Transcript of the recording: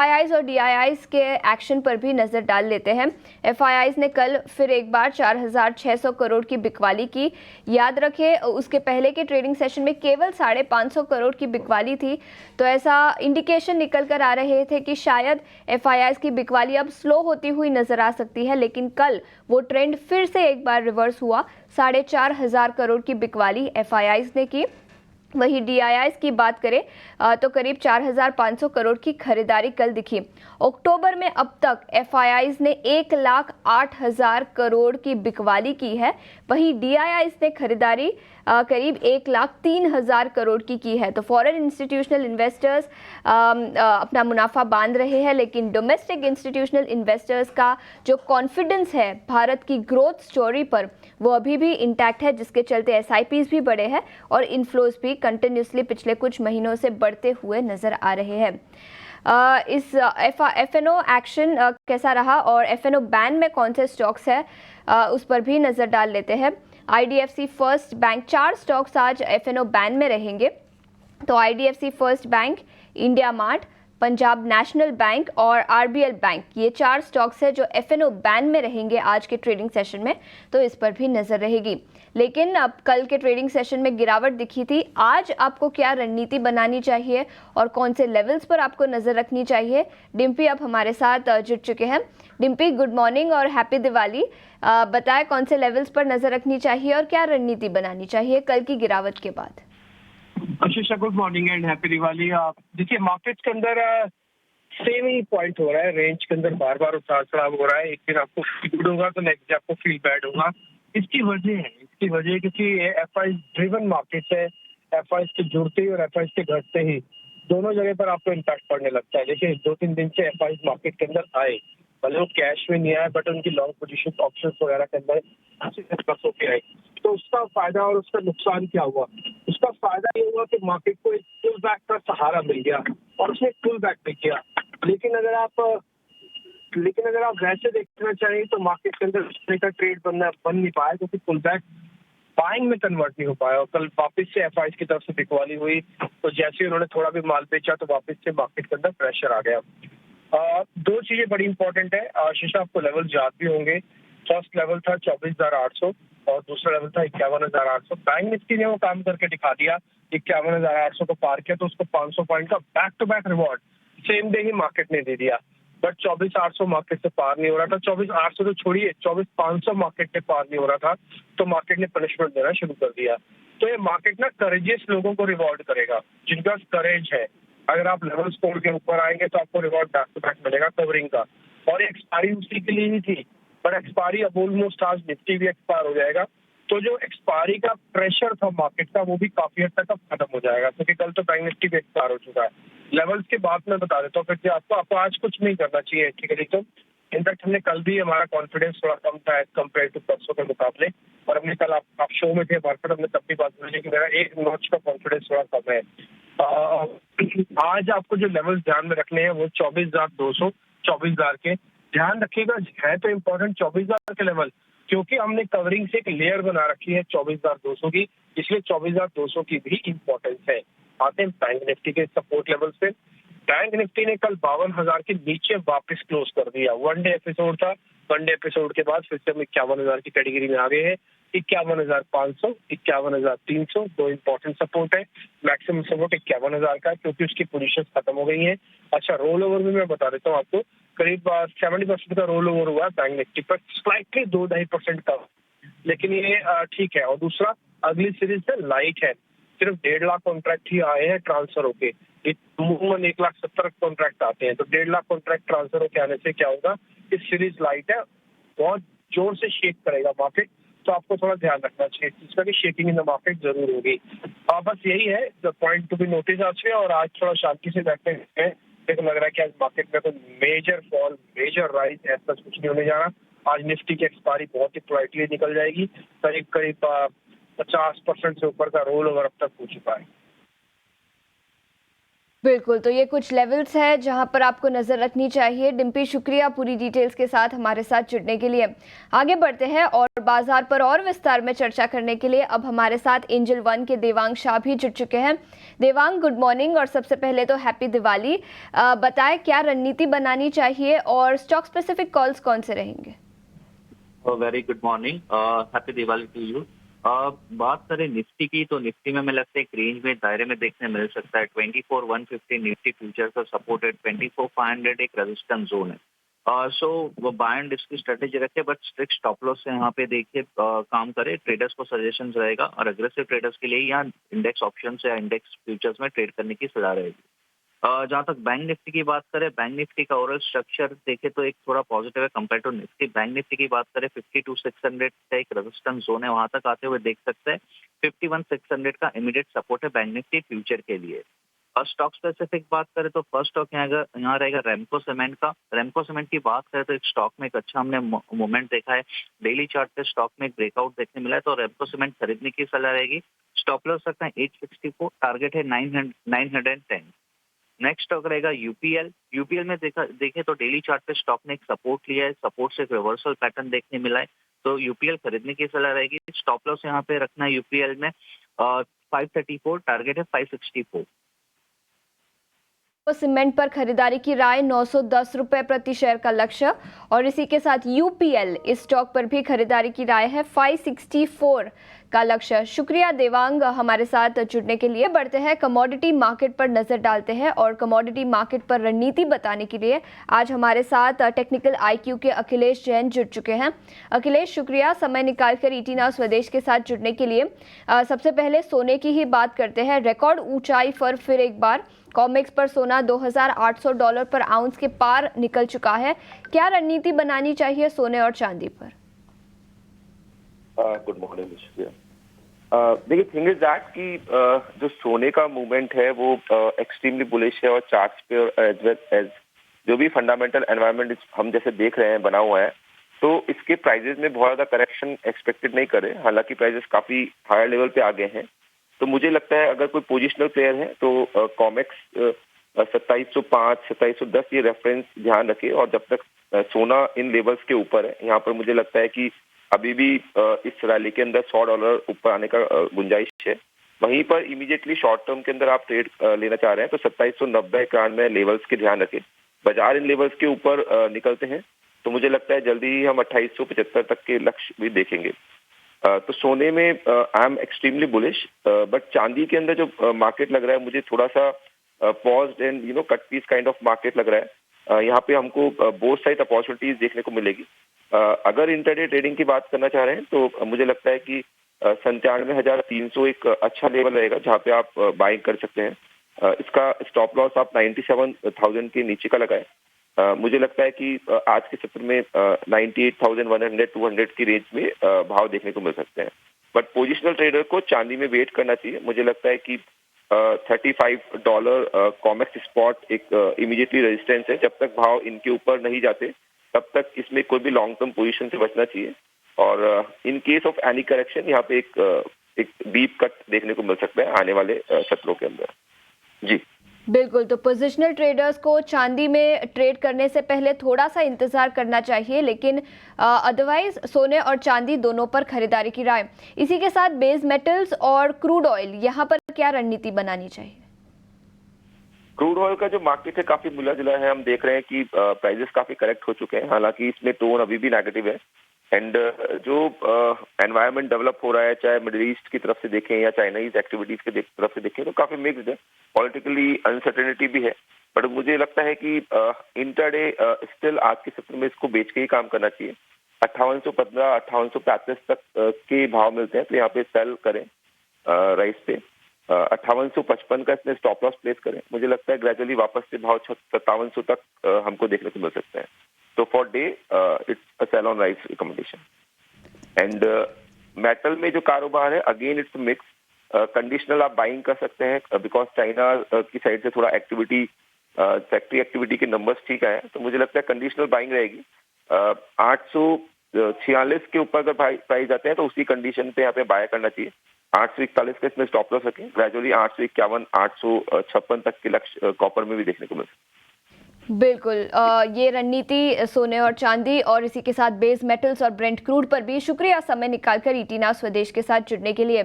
FIIs और DIIs के action पर भी नजर डाल लेते हैं। एफआईआईज ने कल फिर एक बार 4,600 करोड़ की बिकवाली की। याद रखें, उसके पहले के ट्रेडिंग सेशन में केवल 550 करोड़ की बिकवाली थी। तो ऐसा इंडिकेशन निकल कर आ रहे थे कि शायद एफआईआईज की बिकवाली अब स्लो होती हुई नजर आ सकती है, लेकिन कल वो ट्रेंड फिर से एक बार रिवर्स हुआ। 4,500 करोड़ की बिकवाली एफआईआईज ने की। वहीं डीआईआईज की बात करें तो करीब 4,500 करोड़ की खरीदारी कल दिखी। अक्टूबर में अब तक एफआईआईज ने 1,08,000 करोड़ की बिकवाली की है। वहीं डीआईआईज ने खरीदारी करीब 1,03,000 करोड़ की है। तो फॉरेन इंस्टीट्यूशनल इन्वेस्टर्स अपना मुनाफा बांध रहे हैं, लेकिन डोमेस्टिक इंस्टीट्यूशनल इन्वेस्टर्स का जो कॉन्फिडेंस है भारत की ग्रोथ स्टोरी पर, वो अभी भी इंटैक्ट है, जिसके चलते एसआईपीज भी बढ़े हैं और इनफ्लोज भी कंटिन्यूसली पिछले कुछ महीनों से बढ़ते हुए नजर आ रहे हैं। इस एफएनओ एक्शन कैसा रहा और एफएनओ बैन में कौन से स्टॉक्स है, उस पर भी नजर डाल लेते हैं। आईडीएफसी फर्स्ट बैंक, 4 स्टॉक्स आज एफएनओ बैन में रहेंगे। तो IDFC first bank, India mart, Punjab national bank और आरबीएल बैंक, ये 4 स्टॉक्स है जो एफएनओ बैन में रहेंगे आज के ट्रेडिंग सेशन में। तो इस पर भी नजर रहेगी। लेकिन अब कल के ट्रेडिंग सेशन में गिरावट दिखी थी। आज आपको क्या रणनीति बनानी चाहिए और कौन से लेवल्स पर आपको नजर रखनी चाहिए, डिम्पी अब हमारे साथ जुड़ चुके हैं। डिम्पी, गुड मॉर्निंग और हैप्पी दिवाली। बताएं कौन से लेवल्स पर नजर रखनी चाहिए और क्या रणनीति बनानी चाहिए कल की गिरावट के बाद। Ashish, good morning and happy Diwali. देखिए, मार्केट्स के अंदर सेम ही पॉइंट हो रहा है। रेंज के अंदर बार बार उतार चढ़ाव हो रहा है। एक दिन आपको फील गुड होगा तो नेक्स्ट डे आपको फील बैड होगा। इसकी वजह क्योंकि एफआई ड्रिवन मार्केट है। एफआई के जुड़ते ही और एफआई के घटते ही दोनों जगह पर आपको इम्पैक्ट पड़ने लगता है। देखिए, 2-3 दिन से एफआई मार्केट के अंदर आए, भले वो कैश में नहीं आए, बट उनकी लॉन्ग पोजीशन ऑप्शंस वगैरह के अंदर होके आई। तो उसका फायदा और उसका नुकसान क्या हुआ? उसका फायदा ये हुआ कि मार्केट को एक पुल बैक का सहारा मिल गया और उसमें पुल बैक मिल गया। लेकिन अगर आप वैसे देखना चाहें तो मार्केट के अंदर इस तरह का ट्रेड बन नहीं पाया, क्योंकि पुल बैक बाइंग में कन्वर्ट नहीं हो पाया। और कल वापस से एफआई की तरफ से बिकवाली हुई, तो जैसे उन्होंने थोड़ा भी माल बेचा तो वापस से मार्केट के अंदर प्रेशर आ गया। 2 चीजें बड़ी इंपॉर्टेंट है आशीष, आपको लेवल याद भी होंगे। फर्स्ट लेवल था 24,800 और दूसरा लेवल था 51,800। बैंक निफ्टी ने वो काम करके दिखा दिया। 51,800 को पार किया तो उसको 500 पॉइंट का back to back reward same day ही मार्केट ने दे दिया। बट 24,800 मार्केट से पार नहीं हो रहा था। 24,800 तो छोड़िए, 24,500 मार्केट से पार नहीं हो रहा था, तो मार्केट ने पनिशमेंट देना शुरू कर दिया। तो ये मार्केट ना करेजियस लोगों को रिवॉर्ड करेगा, जिनका करेज है। अगर आप लेवल स्कोर के ऊपर आएंगे तो आपको रिवॉर्ड बैक टू बैक मिलेगा कवरिंग का। और एक्सपायरी उसी के लिए ही थी, पर एक्सपायरी अब ऑलमोस्ट आज निफ्टी भी एक्सपायर हो जाएगा। तो जो एक्सपायरी का प्रेशर था मार्केट का, वो भी काफी हद तक अब खत्म हो जाएगा, क्योंकि कल तो बैंक निफ्टी भी एक्सपायर हो चुका है। लेवल्स के बाद में बता देता हूँ फिर से आपको आज कुछ नहीं करना चाहिए ठीक है। इनफैक्ट हमने कल भी, हमारा कॉन्फिडेंस थोड़ा कम था एज कम्पेयर टू परसों के मुकाबले, और हमने कल आप शो में थे मार्केट, हमने तब भी बात की कि मेरा एक नॉच का कॉन्फिडेंस थोड़ा कम है। आज आपको जो लेवल्स ध्यान में रखने हैं वो 24,200, 24,000 के ध्यान रखिएगा। है तो इम्पोर्टेंट 24,000 के लेवल, क्योंकि हमने कवरिंग से एक लेयर बना रखी है 24,200 की, इसलिए 24,200 की भी इम्पोर्टेंस है। आते हैं बैंक निफ्टी के सपोर्ट लेवल पे। बैंक निफ्टी ने कल 52,000 के नीचे वापस क्लोज कर दिया। 1 डे एपिसोड था, 1 डे एपिसोड के बाद फिर से हम 51,000 की कैटेगरी में आ गए हैं। 51,500, 51,300 दो इंपॉर्टेंट सपोर्ट है। मैक्सिमम सपोर्ट 51,000 का, क्योंकि उसकी पोजीशन खत्म हो गई है। अच्छा, रोल ओवर भी मैं बता देता हूँ आपको, करीब 70% का रोल ओवर हुआ है बैंक निफ्टी पर, स्लाइटली 2-2.5% का, लेकिन ये ठीक है। और दूसरा, अगली सीरीज है लाइट है, सिर्फ 1.5 लाख कॉन्ट्रैक्ट ही आए हैं ट्रांसफर होके। अमूमन 1,70,000 कॉन्ट्रैक्ट आते हैं, तो 1.5 लाख कॉन्ट्रैक्ट ट्रांसफर होके आने से क्या होगा, इस सीरीज लाइट है, बहुत जोर से शेक करेगा मार्केट। तो आपको थोड़ा ध्यान रखना चाहिए इसका कि शेकिंग इन द मार्केट जरूर होगी। बस यही है the point to be notice आज से। और आज थोड़ा शांति से बैठे हैं, देखो लग रहा है कि आज मार्केट में कोई मेजर फॉल, मेजर राइज ऐसा कुछ नहीं होने जा रहा। आज निफ्टी की एक्सपायरी बहुत ही पोलाइटली निकल जाएगी। करीब 50% से ऊपर का रोल ओवर अब तक हो चुका है। बिल्कुल, तो ये कुछ लेवल्स हैं जहां पर आपको नज़र रखनी चाहिए। डिम्पी, शुक्रिया पूरी डिटेल्स के साथ हमारे साथ जुड़ने के लिए। आगे बढ़ते हैं और बाजार पर और विस्तार में चर्चा करने के लिए अब हमारे साथ एंजल वन के देवांग शाह भी जुड़ चुके हैं। देवांग, गुड मॉर्निंग और सबसे पहले तो हैप्पी दिवाली। बताएं क्या रणनीति बनानी चाहिए और स्टॉक स्पेसिफिक कॉल्स कौन से रहेंगे? Very good morning, happy Diwali to you. बात करें निफ्टी की तो निफ्टी में लगता है एक रेंज में दायरे में देखने मिल सकता है। 24,150 निफ्टी फ्यूचर्स का सपोर्टेड, 24,500 एक रेजिस्टेंस जोन है। सो वो बाय एंड डिस्क की स्ट्रेटेजी रखे, बट स्ट्रिक्ट स्टॉप लॉस से यहाँ पे देखिए काम करे। ट्रेडर्स को सजेशंस रहेगा और अग्रेसिव ट्रेडर्स के लिए यहाँ इंडेक्स ऑप्शन या इंडेक्स फ्यूचर्स में ट्रेड करने की सलाह रहेगी। जहाँ तक बैंक निफ्टी की बात करें, बैंक निफ्टी का ओवरऑल स्ट्रक्चर देखे तो एक थोड़ा पॉजिटिव है compare to Nifty. Bank Nifty की बात करें 52,600 का एक रेजिस्टेंस जोन है, वहां तक आते हुए देख सकते हैं। 51,600 का इमीडिएट सपोर्ट है बैंक निफ्टी फ्यूचर के लिए। और स्टॉक स्पेसिफिक बात करें तो फर्स्ट स्टॉक यहाँ रहेगा रेमको सीमेंट का। रेमको सीमेंट की बात करें तो एक स्टॉक में एक अच्छा हमने मूवमेंट देखा है। डेली चार्ट पे स्टॉक में एक ब्रेकआउट देखने मिला है, तो रेमको सीमेंट खरीदने की सलाह रहेगी। स्टॉप लॉस रखना है 864, टारगेट है 910। नेक्स्ट स्टॉक रहेगा यूपीएल। यूपीएल में देखें तो डेली चार्ट पे स्टॉक ने एक सपोर्ट लिया है, सपोर्ट से एक रिवर्सल पैटर्न देखने मिला है, तो यूपीएल खरीदने की सलाह रहेगी। स्टॉप लॉस यहाँ पे रखना है यूपीएल में 534, टारगेट है 564। तो सीमेंट पर खरीदारी की राय, 910 रुपए प्रति शेयर का लक्ष्य। और इसी के साथ यूपीएल इस स्टॉक पर भी खरीदारी की राय है, 564 का लक्ष्य। शुक्रिया देवांग हमारे साथ जुड़ने के लिए। बढ़ते हैं कमोडिटी मार्केट पर नजर डालते हैं और कमोडिटी मार्केट पर रणनीति बताने के लिए आज हमारे साथ टेक्निकल आईक्यू के अखिलेश जैन जुड़ चुके हैं। अखिलेश, शुक्रिया समय निकालकर ईटी नाउ स्वदेश के साथ जुड़ने के लिए। सबसे पहले सोने की ही बात करते हैं। रिकॉर्ड ऊंचाई पर फिर एक बार कॉमेक्स पर सोना $2,800 पर आउंस के पार निकल चुका है। क्या रणनीति बनानी चाहिए सोने और चांदी पर? गुड मॉर्निंग, शुक्रिया। देखिए, थिंग इज दैट कि जो सोने का मूवमेंट है वो एक्सट्रीमली बुलिश है और चार्ट्स पे और एज वेल एज जो भी फंडामेंटल एनवायरनमेंट हम जैसे देख रहे हैं बना हुआ है, तो इसके प्राइजेस में बहुत ज्यादा करेक्शन एक्सपेक्टेड नहीं करे। हालांकि प्राइजेस काफी हायर लेवल पे आ गए हैं, तो मुझे लगता है अगर कोई पोजिशनल प्लेयर है तो कॉमेक्स 2705, 2710 ये रेफरेंस ध्यान रखे। और जब तक सोना इन लेवल्स के ऊपर है, यहाँ पर मुझे लगता है कि अभी भी इस रैली के अंदर $100 ऊपर आने का गुंजाइश है। वहीं पर इमीडिएटली शॉर्ट टर्म के अंदर आप ट्रेड लेना चाह रहे हैं तो 2790 कान में लेवल्स के ध्यान रखें। बाजार इन लेवल्स के ऊपर निकलते हैं तो मुझे लगता है जल्दी ही हम 2875 तक के लक्ष्य भी देखेंगे। तो सोने में I am extremely bullish, but चांदी के अंदर जो मार्केट लग रहा है मुझे थोड़ा सा paused and cut piece kind of market लग रहा है। यहाँ पे हमको बोथ साइड अपॉर्चुनिटीज देखने को मिलेगी। अगर इंटरडे ट्रेडिंग की बात करना चाह रहे हैं तो मुझे लगता है कि 97,300 एक अच्छा लेवल रहेगा जहाँ पे आप बाइंग कर सकते हैं। इसका स्टॉप लॉस आप 97,000 के नीचे का लगाएं। मुझे लगता है कि आज के सत्र में 98,100, 200 की रेंज में भाव देखने को मिल सकते हैं। बट पोजिशनल ट्रेडर को चांदी में वेट करना चाहिए। मुझे लगता है कि $35 कॉमेक्स स्पॉट एक इमीडिएटली रेजिस्टेंस है। जब तक भाव इनके ऊपर नहीं जाते तब तक इसमें कोई भी लॉन्ग टर्म पोजीशन से बचना चाहिए। और in case of any correction यहाँ पे एक डीप कट देखने को मिल सकता है आने वाले सत्रों के अंदर। जी बिल्कुल, तो पोजिशनल ट्रेडर्स को चांदी में ट्रेड करने से पहले थोड़ा सा इंतजार करना चाहिए, लेकिन अदरवाइज सोने और चांदी दोनों पर खरीदारी की राय। इसी के साथ बेस मेटल्स और क्रूड ऑयल, यहाँ पर क्या रणनीति बनानी चाहिए? क्रूड ऑयल का जो मार्केट है काफी मिला जुला है। हम देख रहे हैं कि प्राइसेस काफी करेक्ट हो चुके हैं, हालांकि इसमें टोन अभी भी नेगेटिव है। एंड जो एनवायरनमेंट डेवलप हो रहा है, चाहे मिडिल ईस्ट की तरफ से देखें या चाइनीज एक्टिविटीज की तरफ से देखें, तो काफी मिक्स्ड है। पॉलिटिकली अनसर्टेनिटी भी है, बट मुझे लगता है कि इंटरडे स्टिल आज के सत्र में इसको बेच के ही काम करना चाहिए। 5815, 5835 तक के भाव मिलते हैं, तो यहाँ पे सेल करें राइस पे। 5855 का इसमें स्टॉप लॉस प्लेस करें। मुझे लगता है ग्रेजुअली वापस से भाव 5700 तक हमको देखने को मिल सकते हैं। तो for day it's a sell on rise recommendation. And metal में जो कारोबार है, अगेन इट्स मिक्स। कंडीशनल आप बाइंग कर सकते हैं बिकॉज चाइना की साइड से थोड़ा एक्टिविटी, फैक्ट्री एक्टिविटी के नंबर्स ठीक आए, तो मुझे लगता है कंडीशनल बाइंग रहेगी। 846 के ऊपर अगर प्राइस आते हैं तो उसी कंडीशन पे यहाँ पे बाय करना चाहिए। 841 का इसमें स्टॉप लॉस रखें। ग्रेजुअली 851, 856 तक के लक्ष्य कॉपर में भी देखने को मिल सकते हैं। बिल्कुल, ये रणनीति सोने और चांदी और इसी के साथ बेस मेटल्स और ब्रेंट क्रूड पर भी। शुक्रिया समय निकालकर ईटीना स्वदेश के साथ जुड़ने के लिए।